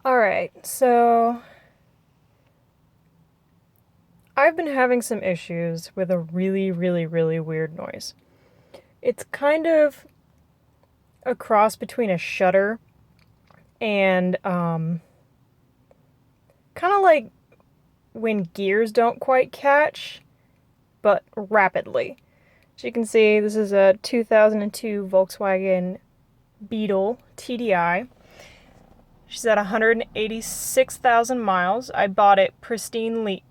Alright, so I've been having some issues with a really weird noise. It's kind of a cross between a shudder and kind of like when gears don't quite catch, but rapidly. As you can see, this is a 2002 Volkswagen Beetle TDI. She's at 186,000 miles. I bought it pristinely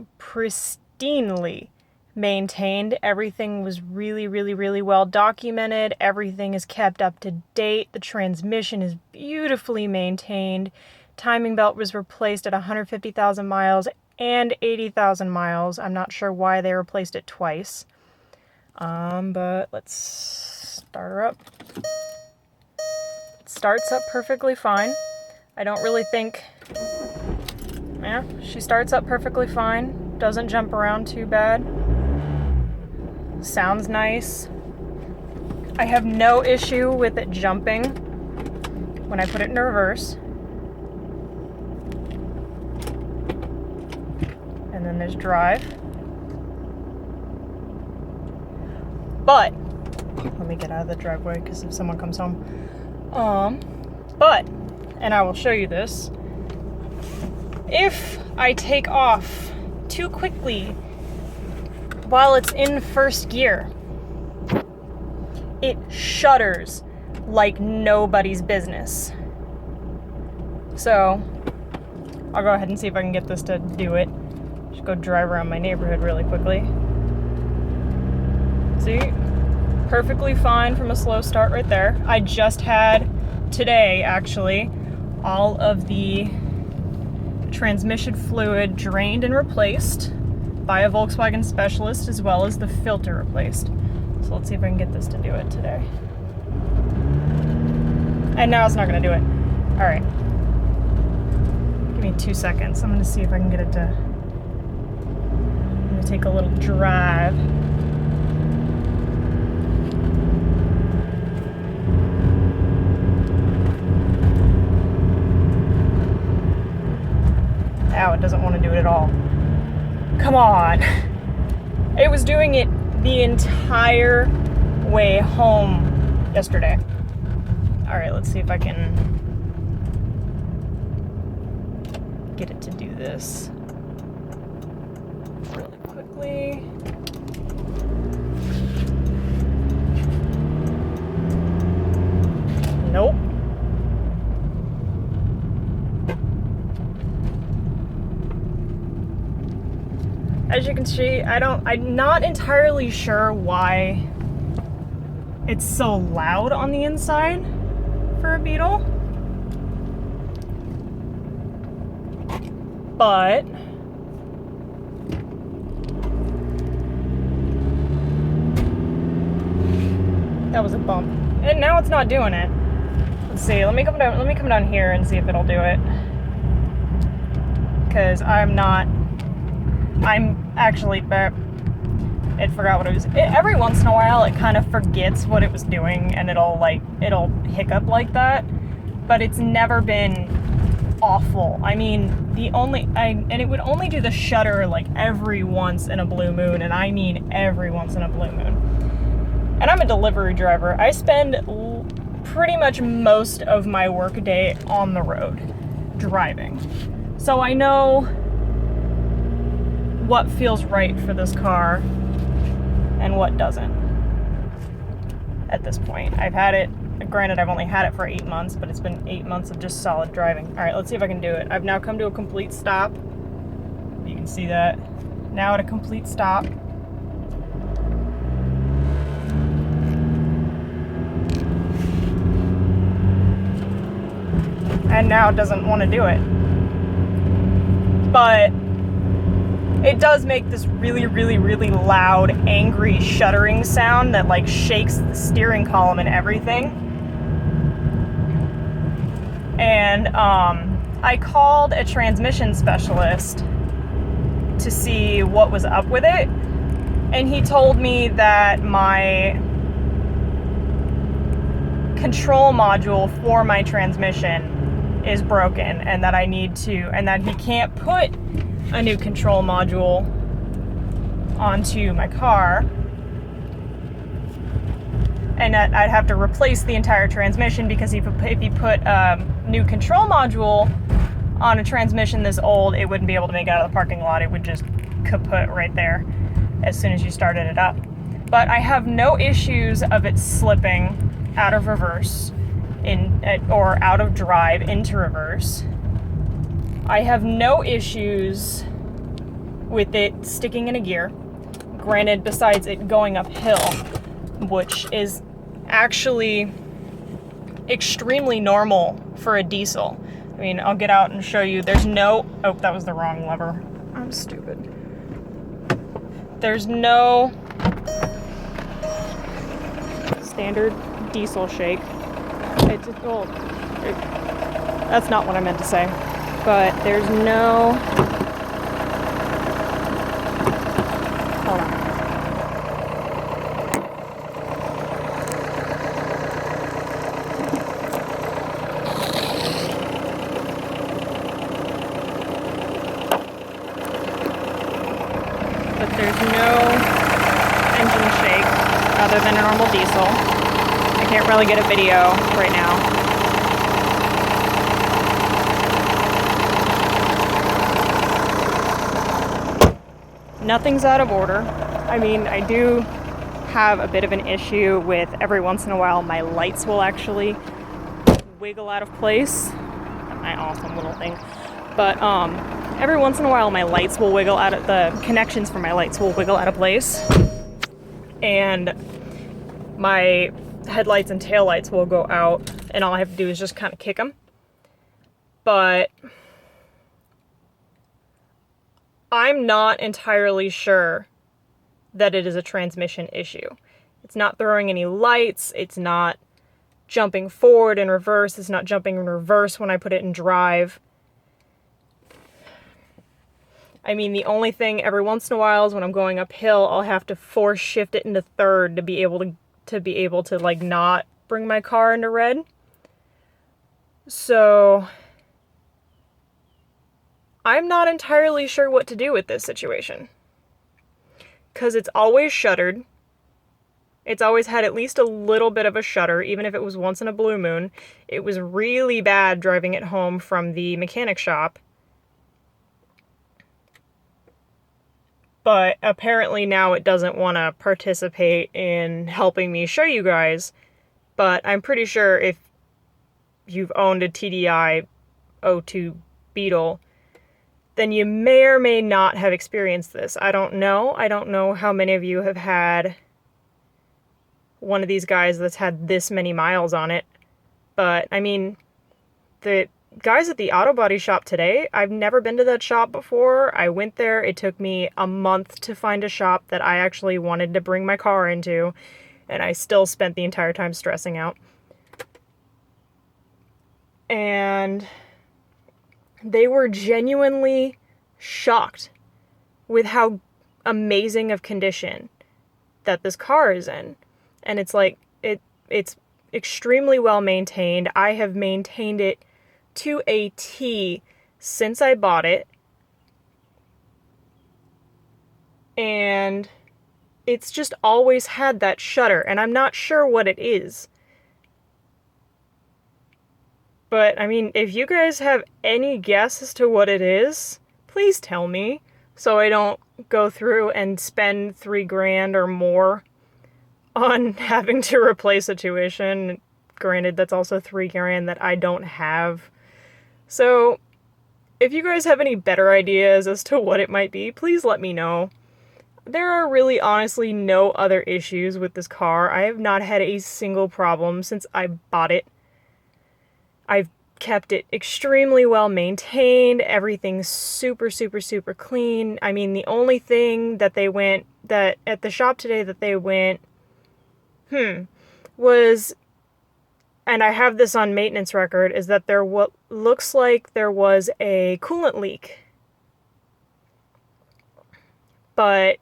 maintained. Everything was really well documented. Everything is kept up to date. The transmission is beautifully maintained. Timing belt was replaced at 150,000 miles and 80,000 miles. I'm not sure why they replaced it twice. But let's start her up. It starts up perfectly fine. I don't really think, yeah, she starts up perfectly fine. Doesn't jump around too bad. Sounds nice. I have no issue with it jumping when I put it in reverse. And then there's drive. But, let me get out of the driveway because if someone comes home. And I will show you this, if I take off too quickly while it's in first gear, it shudders like nobody's business. So, I'll go ahead and see if I can get this to do it. Just go drive around my neighborhood really quickly. See? Perfectly fine from a slow start right there. I just had today, actually, all of the transmission fluid drained and replaced by a Volkswagen specialist, as well as the filter replaced. So let's see if I can get this to do it today. And now it's not gonna do it. All right. Give me 2 seconds. I'm gonna see if I can get it to, I'm gonna take a little drive. Ow, it doesn't want to do it at all. Come on. It was doing it the entire way home yesterday. Alright, let's see if I can get it to do this really quickly. Nope. As you can see, I'm not entirely sure why it's so loud on the inside for a Beetle. But that was a bump. And now it's not doing it. Let's see, let me come down here and see if it'll do it. Because I'm actually, it forgot what it was. Every once in a while, it kind of forgets what it was doing, and it'll hiccup like that. But it's never been awful. I mean, and it would only do the shudder like every once in a blue moon, and I mean every once in a blue moon. And I'm a delivery driver. I spend pretty much most of my work day on the road, driving. So I know what feels right for this car and what doesn't at this point. I've had it, granted I've only had it for 8 months, but it's been 8 months of just solid driving. All right, let's see if I can do it. I've now come to a complete stop. You can see that. Now at a complete stop. And now it doesn't want to do it. But it does make this really loud, angry shuddering sound that like shakes the steering column and everything. And I called a transmission specialist to see what was up with it, and he told me that my control module for my transmission is broken, and that I need to, and that he can't put a new control module onto my car, and that I'd have to replace the entire transmission, because if he put a new control module on a transmission this old, it wouldn't be able to make it out of the parking lot. It would just kaput right there as soon as you started it up. But I have no issues of it slipping out of reverse or out of drive into reverse. I have no issues with it sticking in a gear. Granted, besides it going uphill, which is actually extremely normal for a diesel. I mean, I'll get out and show you. There's no... Oh, that was the wrong lever. I'm stupid. There's no standard diesel shake. That's not what I meant to say. But there's no... Hold on. But there's no engine shake other than a normal diesel. I can't really get a video right now. Nothing's out of order. I mean, I do have a bit of an issue with every once in a while my lights will actually wiggle out of place. My awesome little thing. But every once in a while my lights will wiggle out of, the connections for my lights will wiggle out of place. And my headlights and taillights will go out, and all I have to do is just kind of kick them. But I'm not entirely sure that it is a transmission issue. It's not throwing any lights, it's not jumping forward and reverse, it's not jumping in reverse when I put it in drive. I mean, the only thing every once in a while is when I'm going uphill, I'll have to force shift it into third to be able to like not bring my car into red. So I'm not entirely sure what to do with this situation. 'Cause it's always shuddered. It's always had at least a little bit of a shudder, even if it was once in a blue moon. It was really bad driving it home from the mechanic shop. But apparently now it doesn't want to participate in helping me show you guys. But I'm pretty sure if you've owned a TDI 02 Beetle, then you may or may not have experienced this. I don't know. I don't know how many of you have had one of these guys that's had this many miles on it. But, I mean, the guys at the auto body shop today, I've never been to that shop before. I went there. It took me a month to find a shop that I actually wanted to bring my car into, and I still spent the entire time stressing out. And they were genuinely shocked with how amazing of condition that this car is in. And it's like, it's extremely well maintained. I have maintained it to a T since I bought it. And it's just always had that shudder, and I'm not sure what it is. But, I mean, if you guys have any guess as to what it is, please tell me, so I don't go through and spend $3,000 or more on having to replace a tuition. Granted, that's also $3,000 that I don't have. So, if you guys have any better ideas as to what it might be, please let me know. There are really honestly no other issues with this car. I have not had a single problem since I bought it. I've kept it extremely well maintained. Everything's super, super, super clean. I mean, the only thing that at the shop today that they went, was, and I have this on maintenance record, is that there what looks like there was a coolant leak. But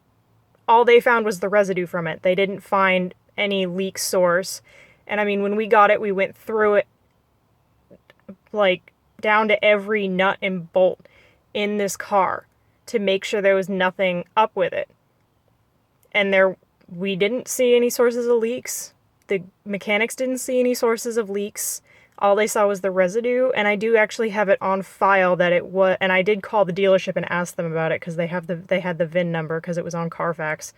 all they found was the residue from it. They didn't find any leak source. And I mean, when we got it, we went through it like down to every nut and bolt in this car to make sure there was nothing up with it. And we didn't see any sources of leaks. The mechanics didn't see any sources of leaks. All they saw was the residue, and I do actually have it on file that it was, and I did call the dealership and ask them about it because they had the VIN number because it was on Carfax.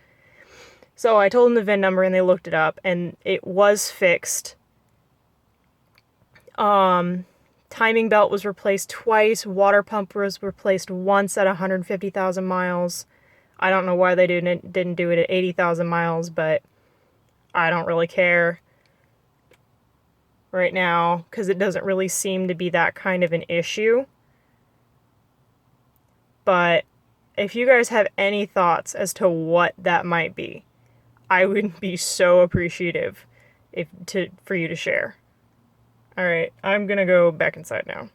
So I told them the VIN number and they looked it up and it was fixed. Timing belt was replaced twice. Water pump was replaced once at 150,000 miles. I don't know why they didn't do it at 80,000 miles, but I don't really care right now because it doesn't really seem to be that kind of an issue. But if you guys have any thoughts as to what that might be, I would be so appreciative for you to share. All right, I'm gonna go back inside now.